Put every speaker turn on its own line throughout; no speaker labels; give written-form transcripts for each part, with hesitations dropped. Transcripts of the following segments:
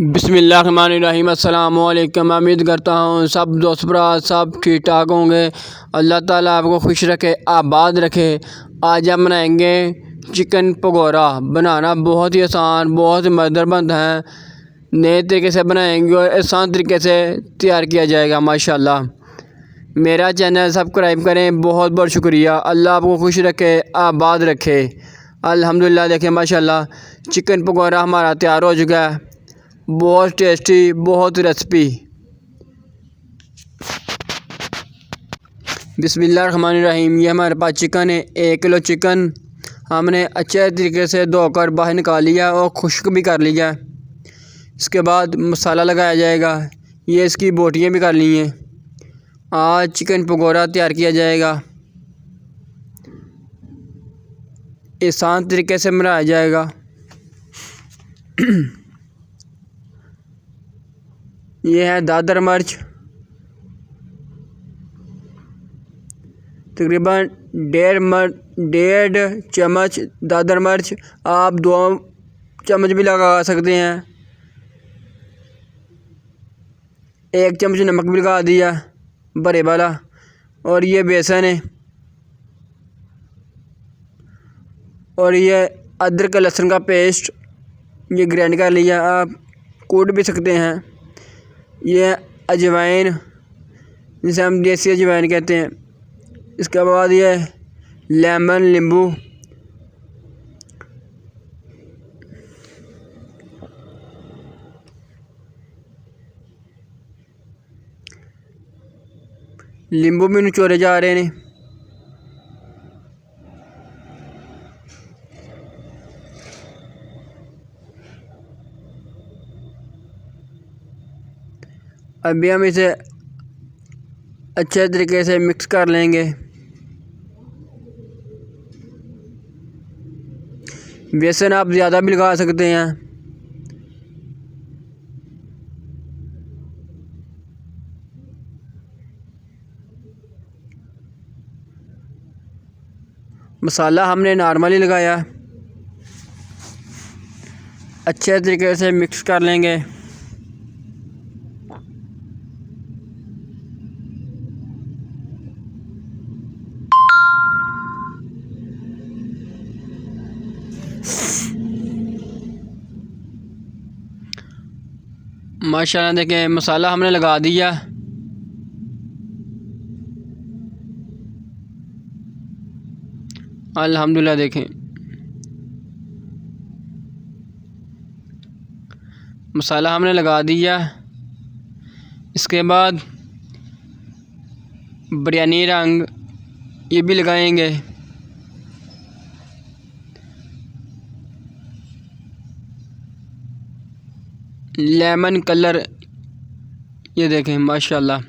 बिस्मिल्लाहिर्रहमानिर्रहीम। अस्सलामु अलैकुम। उम्मीद करता हूँ सब दोस्त भरा सब ठीक ठाक होंगे। अल्लाह ताला आपको खुश रखे, आबाद रखे। आज हम बनाएंगे चिकन पकौड़ा। बनाना बहुत ही आसान, बहुत ही मज़ेदार बनता है। नए तरीके से बनाएंगे और आसान तरीके से तैयार किया जाएगा माशाल्लाह। मेरा चैनल सब्सक्राइब करें। बहुत बहुत शुक्रिया। अल्लाह आपको खुश रखे, आबाद रखे। अल्हम्दुलिल्लाह। देखें माशाल्लाह चिकन पकौड़ा हमारा तैयार हो चुका है। बहुत टेस्टी, बहुत रेसिपी। बिस्मिल्लाहिर्रहमानिर्रहीम। ये हमारे पास चिकन है, 1 किलो चिकन हमने अच्छे तरीके से धोकर बाहर निकाल लिया और खुश्क भी कर लिया। इसके बाद मसाला लगाया जाएगा। ये इसकी बोटियाँ भी कर ली हैं। आज चिकन पकौड़ा तैयार किया जाएगा, आसान तरीके से बनाया जाएगा। ये है दादर मिर्च, तकरीबन 1.5 चम्मच दादर मिर्च। आप 2 चम्मच भी लगा सकते हैं। 1 चम्मच नमक भी लगा दिया बड़े वाला। और ये बेसन है। और ये अदरक लहसुन का पेस्ट, ये ग्राइंड कर लिया। आप कूट भी सकते हैं। ये अजवाइन, जिसे हम देसी अजवाइन कहते हैं। इसके बाद ये लेमन, नींबू। नींबू भी निचोड़े जा रहे हैं। अभी हम इसे अच्छे तरीके से मिक्स कर लेंगे। बेसन आप ज़्यादा भी लगा सकते हैं। मसाला हमने नॉर्मली लगाया। अच्छे तरीके से मिक्स कर लेंगे। माशाल्लाह देखें मसाला हमने लगा दिया। अल्हम्दुलिल्लाह। देखें मसाला हमने लगा दिया। इसके बाद बिरयानी रंग ये भी लगाएंगे। लेमन कलर, ये देखें माशाल्लाह।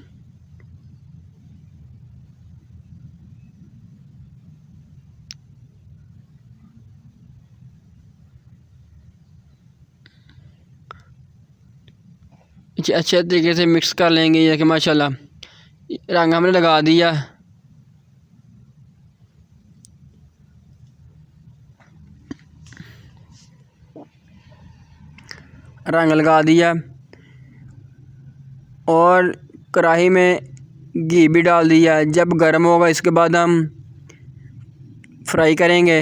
अच्छे तरीके से मिक्स कर लेंगे। ये कि माशाल्लाह रंग हमने लगा दिया। रंग लगा दिया और कढ़ाई में घी भी डाल दिया। जब गर्म होगा इसके बाद हम फ्राई करेंगे।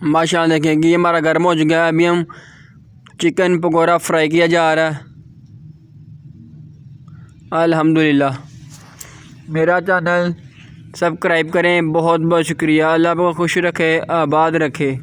माशाल्लाह देखें कि ये हमारा गर्म हो चुका है। अभी हम चिकन पकौड़ा फ्राई किया जा रहा है। अल्हम्दुलिल्लाह। मेरा चैनल सब्सक्राइब करें। बहुत बहुत शुक्रिया। अल्लाह आपको खुश रखे, आबाद रखे।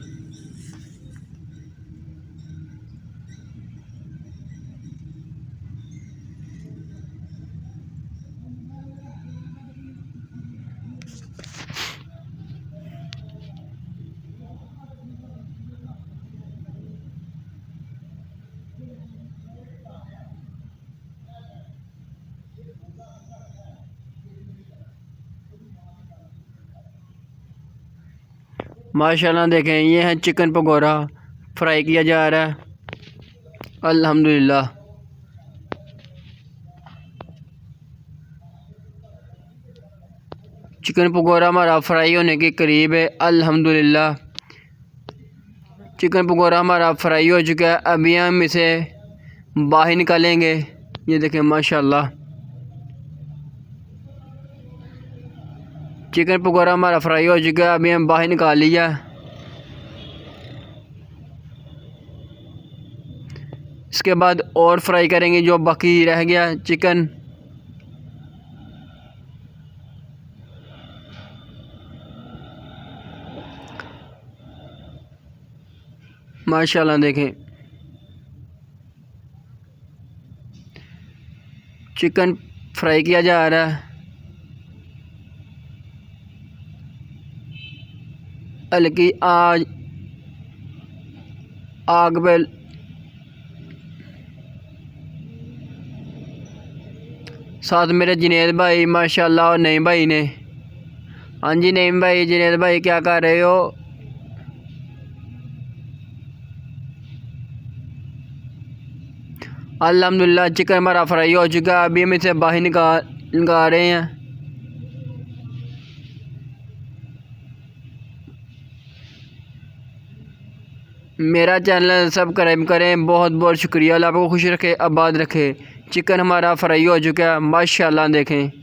माशाल्लाह देखें ये है चिकन पकौड़ा फ्राई किया जा रहा है। अल्हम्दुलिल्लाह। चिकन पकौड़ा हमारा फ्राई होने के करीब है अल्हम्दुलिल्लाह। चिकन पकौड़ा हमारा फ्राई हो चुका है। अभी हम इसे बाहर निकालेंगे। ये देखें माशाल्लाह चिकन पकौड़ा हमारा फ्राई हो चुका है। अभी हम बाहर निकाल लिया। इसके बाद और फ्राई करेंगे जो बाकी रह गया चिकन। माशाल्लाह देखें चिकन फ्राई किया जा रहा है। हल्की आग पे साथ मेरे जुनैद भाई माशाल्लाह और नईम भाई ने। हाँ जी नईम भाई, जुनैद भाई क्या कर रहे हो? अल्हम्दुलिल्लाह चिकन हमारा फ्राई हो चुका है। अभी हम इसे बाहर निकाल रहे हैं। मेरा चैनल सब्सक्राइब करें। बहुत बहुत शुक्रिया। अल्लाह आपको खुश रखे, आबाद रखे। चिकन हमारा फ्राई हो चुका है माशाल्लाह देखें।